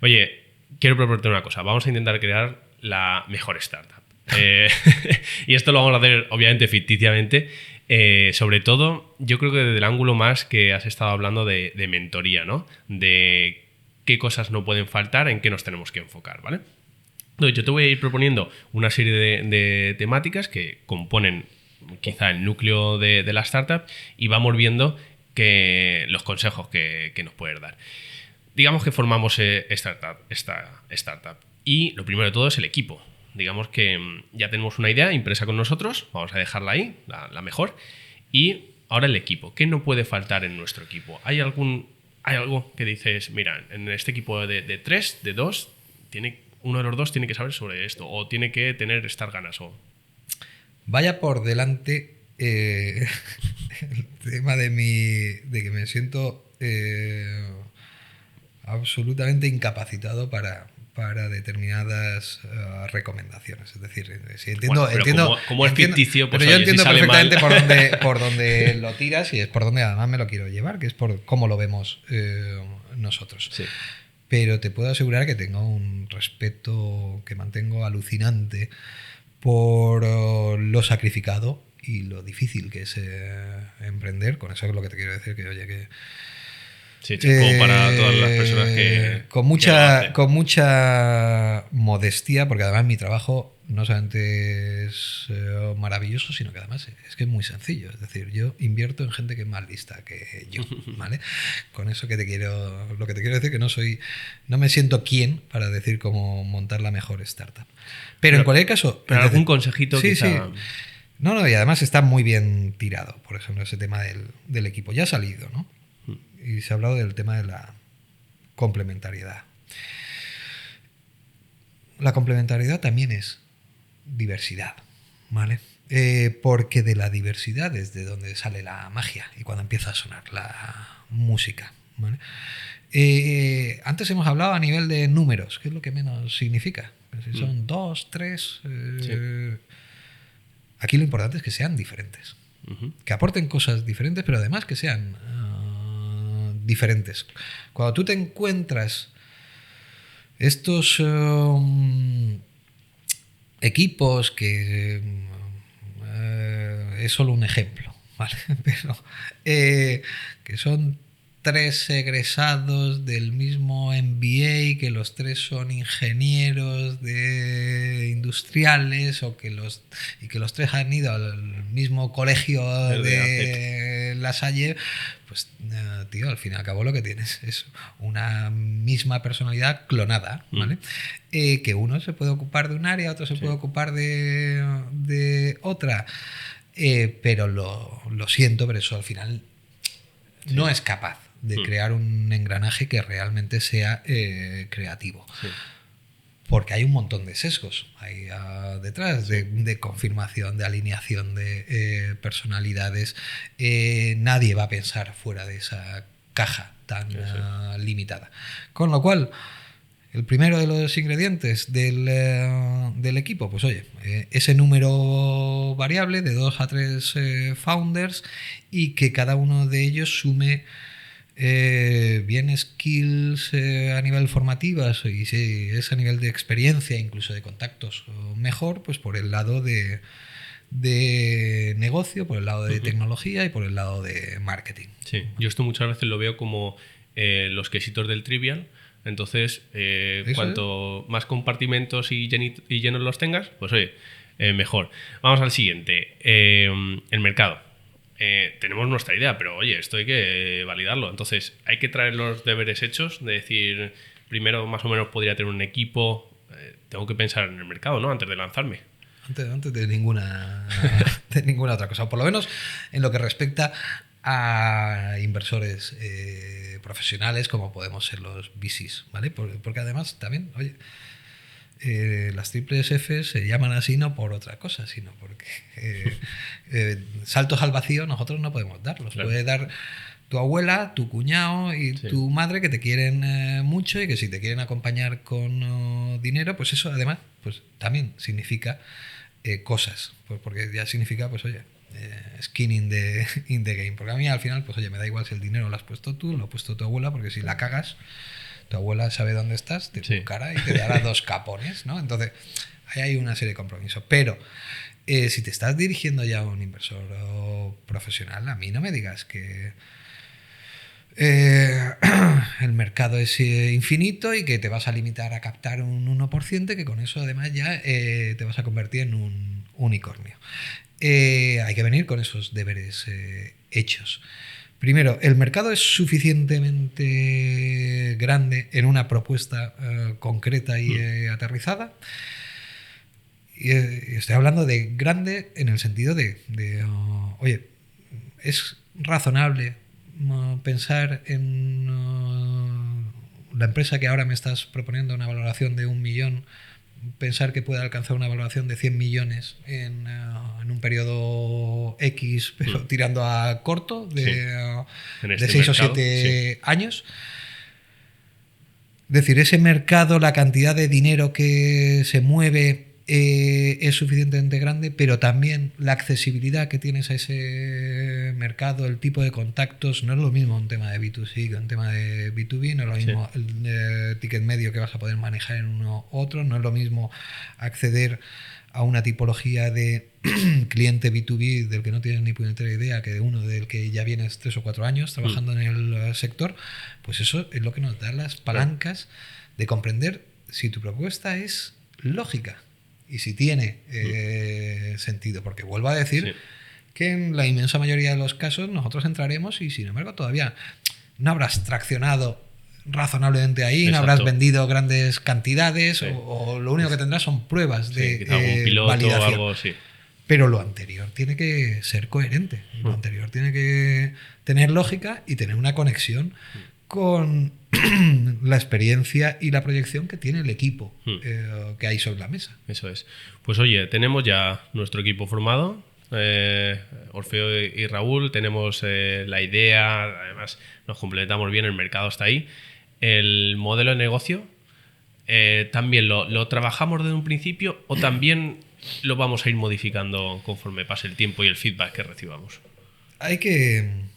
Oye, quiero proponerte una cosa. Vamos a intentar crear la mejor startup. Y esto lo vamos a hacer, obviamente, ficticiamente. Sobre todo, yo creo que desde el ángulo más que has estado hablando de mentoría, ¿no? De qué cosas no pueden faltar, en qué nos tenemos que enfocar, ¿vale? Entonces, yo te voy a ir proponiendo una serie de temáticas que componen quizá el núcleo de la startup y vamos viendo los consejos que nos puedes dar. Digamos que formamos esta startup y lo primero de todo es el equipo. Digamos que ya tenemos una idea impresa con nosotros, vamos a dejarla ahí, la mejor, y ahora el equipo. ¿Qué no puede faltar en nuestro equipo? ¿Hay algo que dices, mira, en este equipo de 3, de 2, uno de los dos tiene que saber sobre esto, o tiene que estas ganas? Vaya por delante el tema de que me siento absolutamente incapacitado para determinadas recomendaciones. Es decir, si entiendo, como es ficticio, pues pero yo entiendo si perfectamente por dónde lo tiras y es por donde además me lo quiero llevar, que es por cómo lo vemos nosotros. Sí. Pero te puedo asegurar que tengo un respeto que mantengo alucinante por lo sacrificado y lo difícil que es emprender. Con eso es lo que te quiero decir, que oye, que sí, como para todas las personas que con mucha modestia, porque además mi trabajo no solamente es maravilloso, sino que además es que es muy sencillo. Es decir, yo invierto en gente que es más lista que yo, ¿vale? Con eso lo que te quiero decir, que no me siento quién para decir cómo montar la mejor startup. Pero en cualquier caso... Pero algún consejito sí, quizá... sí. No, y además está muy bien tirado, por ejemplo, ese tema del equipo. Ya ha salido, ¿no? Y se ha hablado del tema de la complementariedad. La complementariedad también es diversidad, ¿vale? Porque de la diversidad es de donde sale la magia y cuando empieza a sonar la música, ¿vale? Antes hemos hablado a nivel de números, que es lo que menos significa. Si son 2, 3... Sí. Aquí lo importante es que sean diferentes. Que aporten cosas diferentes, pero además que sean diferentes. Cuando tú te encuentras estos equipos que es solo un ejemplo, ¿vale? Pero que son 3 egresados del mismo MBA, que los 3 son ingenieros industriales y que los 3 han ido al mismo colegio de La Salle, pues tío, al fin y al cabo lo que tienes es una misma personalidad clonada, ¿vale? Que uno se puede ocupar de un área, otro se puede ocupar de otra, pero lo siento, pero eso al final no es capaz de crear un engranaje que realmente sea creativo. Sí. Porque hay un montón de sesgos ahí detrás, de confirmación, de alineación de personalidades. Nadie va a pensar fuera de esa caja tan limitada. Con lo cual, el primero de los ingredientes del equipo, pues oye, ese número variable de 2 a 3 founders y que cada uno de ellos sume bien skills a nivel formativas y si es a nivel de experiencia, incluso de contactos mejor, pues por el lado de negocio, por el lado de tecnología y por el lado de marketing. Sí, yo esto muchas veces lo veo como los quesitos del Trivial. Entonces, cuanto más compartimentos y llenos los tengas, pues oye, mejor. Vamos al siguiente. El mercado. Tenemos nuestra idea, pero oye, esto hay que validarlo. Entonces, hay que traer los deberes hechos, de decir, primero más o menos podría tener un equipo, tengo que pensar en el mercado, ¿no? Antes de lanzarme. Antes de ninguna otra cosa, o por lo menos en lo que respecta a inversores profesionales como podemos ser los VCs, ¿vale? Porque además también, oye, las triples F se llaman así no por otra cosa, sino porque saltos al vacío nosotros no podemos darlos. Claro. Puede dar tu abuela, tu cuñado y tu madre que te quieren mucho y que si te quieren acompañar con dinero, pues eso además pues también significa cosas, pues porque ya significa, pues oye, skin in the game. Porque a mí al final, pues oye, me da igual si el dinero lo has puesto tú, lo ha puesto tu abuela, porque si la cagas, tu abuela sabe dónde estás, te buscará y te dará 2 capones, ¿no? Entonces, ahí hay una serie de compromisos. Pero si te estás dirigiendo ya a un inversor profesional, a mí no me digas que el mercado es infinito y que te vas a limitar a captar un 1%, que con eso además ya te vas a convertir en un unicornio. Hay que venir con esos deberes hechos. Primero, el mercado es suficientemente grande en una propuesta concreta y aterrizada. Y estoy hablando de grande en el sentido oye, es razonable pensar en la empresa que ahora me estás proponiendo una valoración de 1 millón, pensar que puede alcanzar una valoración de 100 millones en un periodo X, pero tirando a corto, de 6 o 7 años. Es decir, ese mercado, la cantidad de dinero que se mueve es suficientemente grande, pero también la accesibilidad que tienes a ese mercado, el tipo de contactos, no es lo mismo un tema de B2C que un tema de B2B, no es lo mismo el ticket medio que vas a poder manejar en uno u otro, no es lo mismo acceder a una tipología de cliente B2B del que no tienes ni puñetera idea que de uno del que ya vienes 3 o 4 años trabajando en el sector. Pues eso es lo que nos da las palancas de comprender si tu propuesta es lógica y si tiene sentido, porque vuelvo a decir que en la inmensa mayoría de los casos nosotros entraremos y sin embargo todavía no habrás traccionado razonablemente ahí, no habrás vendido grandes cantidades o lo único que tendrás son pruebas de algún piloto validación. O algo, Pero lo anterior tiene que ser coherente, lo anterior tiene que tener lógica y tener una conexión con la experiencia y la proyección que tiene el equipo que hay sobre la mesa. Eso es. Pues oye, tenemos ya nuestro equipo formado, Orfeo y Raúl, tenemos la idea, además nos complementamos bien, el mercado está ahí. El modelo de negocio, ¿también lo trabajamos desde un principio o también lo vamos a ir modificando conforme pase el tiempo y el feedback que recibamos? Hay que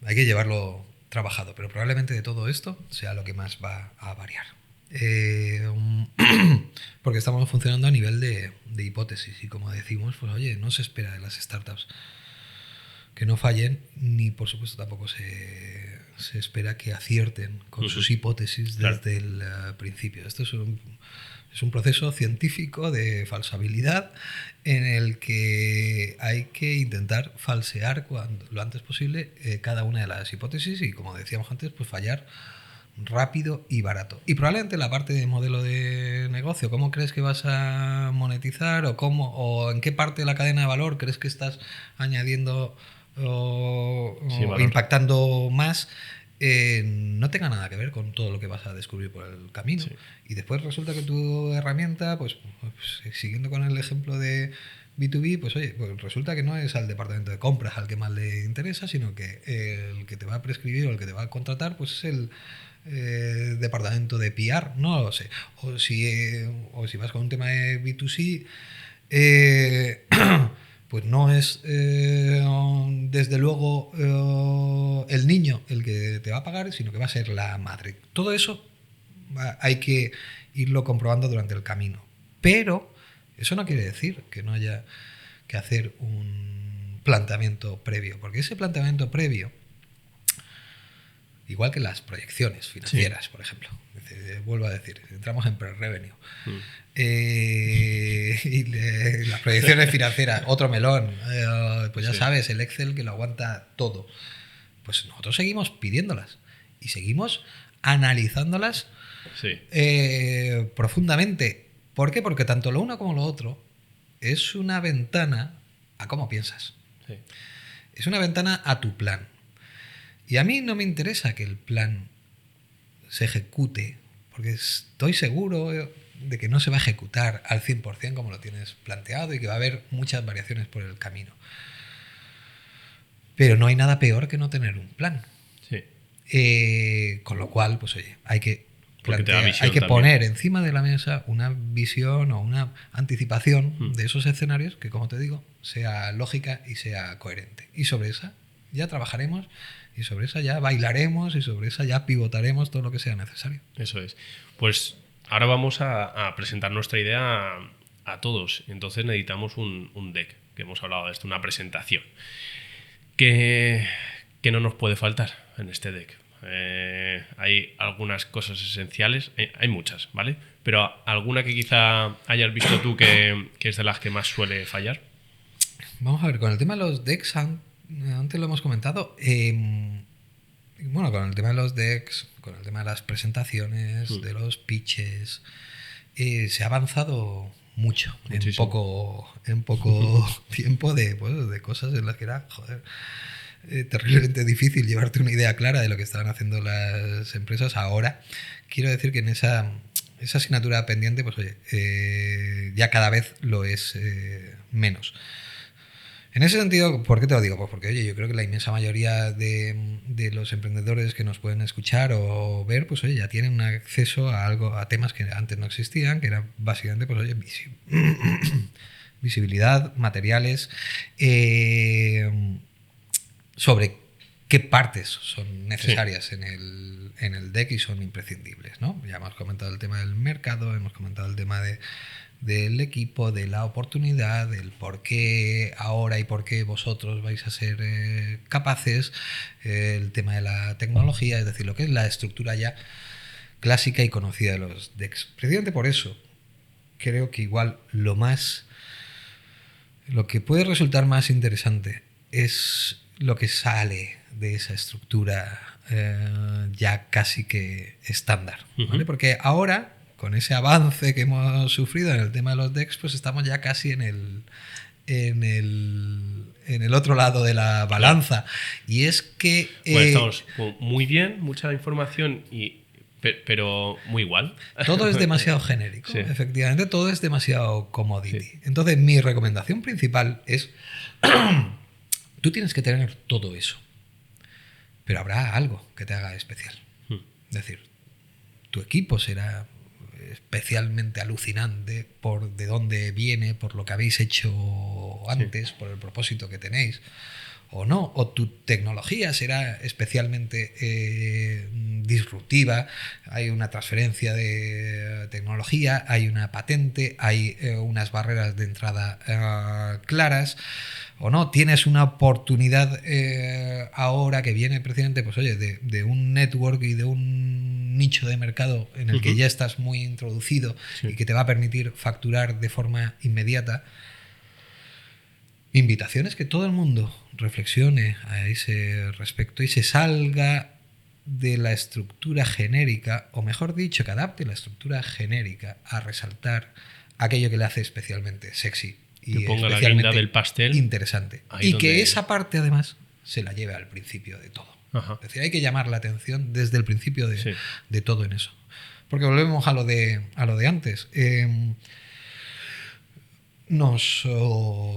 llevarlo trabajado, pero probablemente de todo esto sea lo que más va a variar. Porque estamos funcionando a nivel de hipótesis y como decimos, pues oye, no se espera de las startups que no fallen, ni por supuesto tampoco se espera que acierten con sus hipótesis desde el principio. Esto es un proceso científico de falsabilidad en el que hay que intentar falsear lo antes posible cada una de las hipótesis y, como decíamos antes, pues fallar rápido y barato. Y probablemente la parte de modelo de negocio, ¿cómo crees que vas a monetizar o en qué parte de la cadena de valor crees que estás añadiendo o impactando más? No tenga nada que ver con todo lo que vas a descubrir por el camino. Y después resulta que tu herramienta, pues siguiendo con el ejemplo de B2B, pues oye, pues resulta que no es al departamento de compras al que más le interesa, sino que el que te va a prescribir o el que te va a contratar, pues es el departamento de PR, no lo sé. O si vas con un tema de B2C, pues no es desde luego el niño el que te va a pagar, sino que va a ser la madre. Todo eso hay que irlo comprobando durante el camino. Pero eso no quiere decir que no haya que hacer un planteamiento previo, porque ese planteamiento previo, igual que las proyecciones financieras, por ejemplo, vuelvo a decir, entramos en pre-revenue. Y las proyecciones financieras, otro melón, pues ya sabes, el Excel que lo aguanta todo. Pues nosotros seguimos pidiéndolas y seguimos analizándolas profundamente. ¿Por qué? Porque tanto lo uno como lo otro es una ventana a cómo piensas. Es una ventana a tu plan. Y a mí no me interesa que el plan se ejecute, porque estoy seguro de que no se va a ejecutar al 100% como lo tienes planteado y que va a haber muchas variaciones por el camino. Pero no hay nada peor que no tener un plan. Con lo cual, pues oye, hay que poner encima de la mesa una visión o una anticipación de esos escenarios que, como te digo, sea lógica y sea coherente. Y sobre esa ya trabajaremos y sobre esa ya bailaremos y sobre esa ya pivotaremos todo lo que sea necesario. Eso es. Pues ahora vamos a presentar nuestra idea a todos. Entonces necesitamos un deck, que hemos hablado de esto, una presentación. ¿Qué no nos puede faltar en este deck? Hay algunas cosas esenciales, hay muchas, ¿vale? Pero alguna que quizá hayas visto tú que es de las que más suele fallar. Vamos a ver, con el tema de los decks, antes lo hemos comentado. Bueno, con el tema de los decks, con el tema de las presentaciones, de los pitches, se ha avanzado mucho en poco tiempo de cosas en las que era, joder, terriblemente difícil llevarte una idea clara de lo que estaban haciendo las empresas. Ahora, quiero decir que en esa asignatura pendiente, pues oye, ya cada vez lo es menos. En ese sentido, ¿por qué te lo digo? Pues porque, oye, yo creo que la inmensa mayoría de los emprendedores que nos pueden escuchar o ver, pues oye, ya tienen un acceso a temas que antes no existían, que eran básicamente, pues oye, visibilidad, materiales, sobre qué partes son necesarias en el deck y son imprescindibles, ¿no? Ya hemos comentado el tema del mercado, hemos comentado el tema del equipo, de la oportunidad, del por qué ahora y por qué vosotros vais a ser capaces, el tema de la tecnología, es decir, lo que es la estructura ya clásica y conocida de los decks. Precisamente por eso creo que igual lo que puede resultar más interesante es lo que sale de esa estructura ya casi que estándar, ¿vale? Porque ahora, con ese avance que hemos sufrido en el tema de los decks, pues estamos ya casi en el otro lado de la balanza. Y es que... Bueno, estamos muy bien, mucha información, pero muy igual. Todo es demasiado genérico, sí. Efectivamente, todo es demasiado commodity. Sí. Entonces, mi recomendación principal es... Tú tienes que tener todo eso, pero habrá algo que te haga especial. Es decir, tu equipo será especialmente alucinante por de dónde viene, por lo que habéis hecho antes, por el propósito que tenéis, o no, o tu tecnología será especialmente disruptiva, hay una transferencia de tecnología, hay una patente, hay unas barreras de entrada claras, o no, tienes una oportunidad ahora que viene precisamente, pues oye, de un network y de un nicho de mercado en el que ya estás muy introducido y que te va a permitir facturar de forma inmediata. Invitaciones que todo el mundo reflexione a ese respecto y se salga de la estructura genérica, o mejor dicho, que adapte la estructura genérica a resaltar aquello que le hace especialmente sexy y ponga especialmente la guinda del pastel interesante. Y que esa parte, además, se la lleve al principio de todo. Ajá. Es decir, hay que llamar la atención desde el principio de todo en eso. Porque volvemos a lo de antes. Nos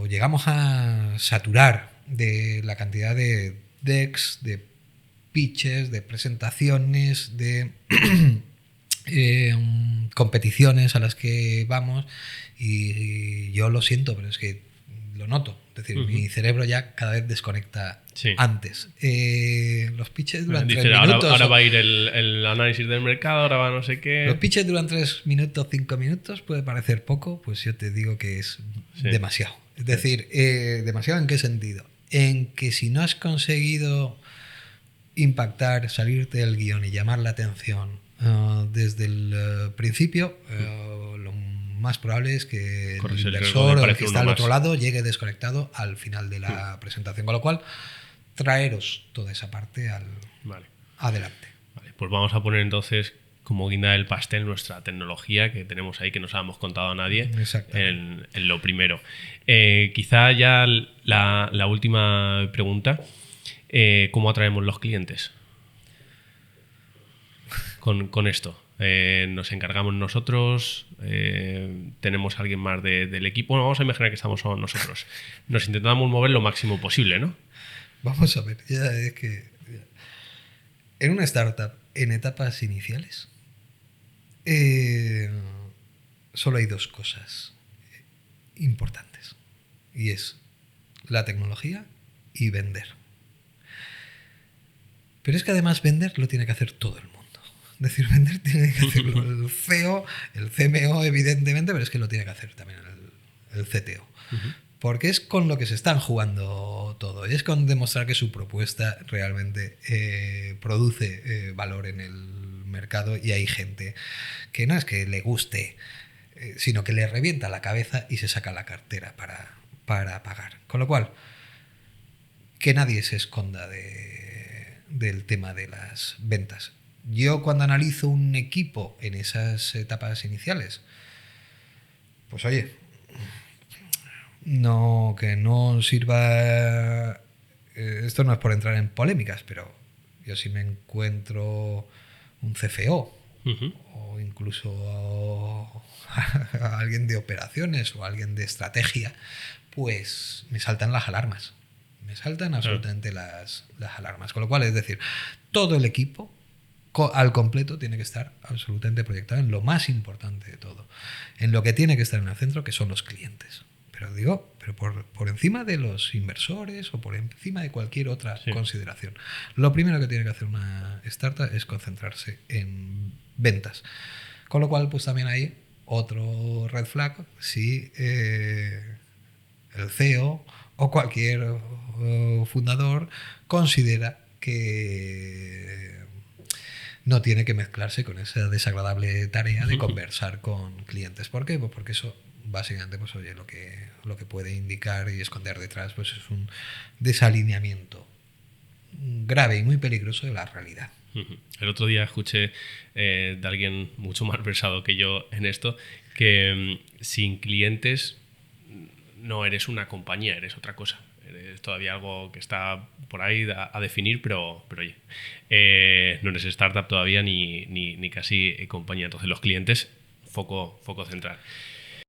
llegamos a saturar de la cantidad de decks, de pitches, de presentaciones, de competiciones a las que vamos, y yo lo siento, pero es que lo noto. Es decir, mi cerebro ya cada vez desconecta antes. Los pitches duran 3 minutos. Ahora va a ir el análisis del mercado, ahora va no sé qué. Los pitches duran 3 minutos, 5 minutos, puede parecer poco, pues yo te digo que es demasiado. Es decir, ¿demasiado en qué sentido? En que si no has conseguido impactar, salirte del guión y llamar la atención desde el principio, lo más probable es que el inversor o el que está al otro lado llegue desconectado al final de la presentación. Con lo cual, traeros toda esa parte adelante. Vale, pues vamos a poner entonces como guinda del pastel nuestra tecnología que tenemos ahí, que no os habíamos contado a nadie, en lo primero. Quizá ya la última pregunta, ¿cómo atraemos los clientes con esto? Nos encargamos nosotros, tenemos a alguien más del equipo. Bueno, vamos a imaginar que estamos nosotros. Nos intentamos mover lo máximo posible, ¿no? Vamos a ver, ya es que en una startup, en etapas iniciales, solo hay 2 cosas importantes, y es la tecnología y vender. Pero es que además vender lo tiene que hacer todo el mundo. Es decir, vender tiene que hacerlo el CEO, el CMO, evidentemente, pero es que lo tiene que hacer también el CTO. Porque es con lo que se están jugando todo. Y es con demostrar que su propuesta realmente produce valor en el mercado y hay gente que no es que le guste, sino que le revienta la cabeza y se saca la cartera para pagar. Con lo cual, que nadie se esconda del tema de las ventas. Yo cuando analizo un equipo en esas etapas iniciales, pues oye, que no sirva... esto no es por entrar en polémicas, pero yo si me encuentro un CFO o incluso a alguien de operaciones o alguien de estrategia, pues me saltan las alarmas. Me saltan absolutamente las alarmas. Con lo cual, es decir, todo el equipo al completo tiene que estar absolutamente proyectado en lo más importante de todo, en lo que tiene que estar en el centro, que son los clientes. Pero por encima de los inversores o por encima de cualquier otra consideración. Lo primero que tiene que hacer una startup es concentrarse en ventas. Con lo cual, pues también hay otro red flag si el CEO o cualquier fundador considera que no tiene que mezclarse con esa desagradable tarea de conversar con clientes. ¿Por qué? Pues porque eso básicamente, pues oye, lo que puede indicar y esconder detrás, pues es un desalineamiento grave y muy peligroso de la realidad. El otro día escuché de alguien mucho más versado que yo en esto, que sin clientes no eres una compañía, eres otra cosa. Eres todavía algo que está por ahí a definir, pero oye, no eres startup todavía ni casi compañía. Entonces los clientes, foco central.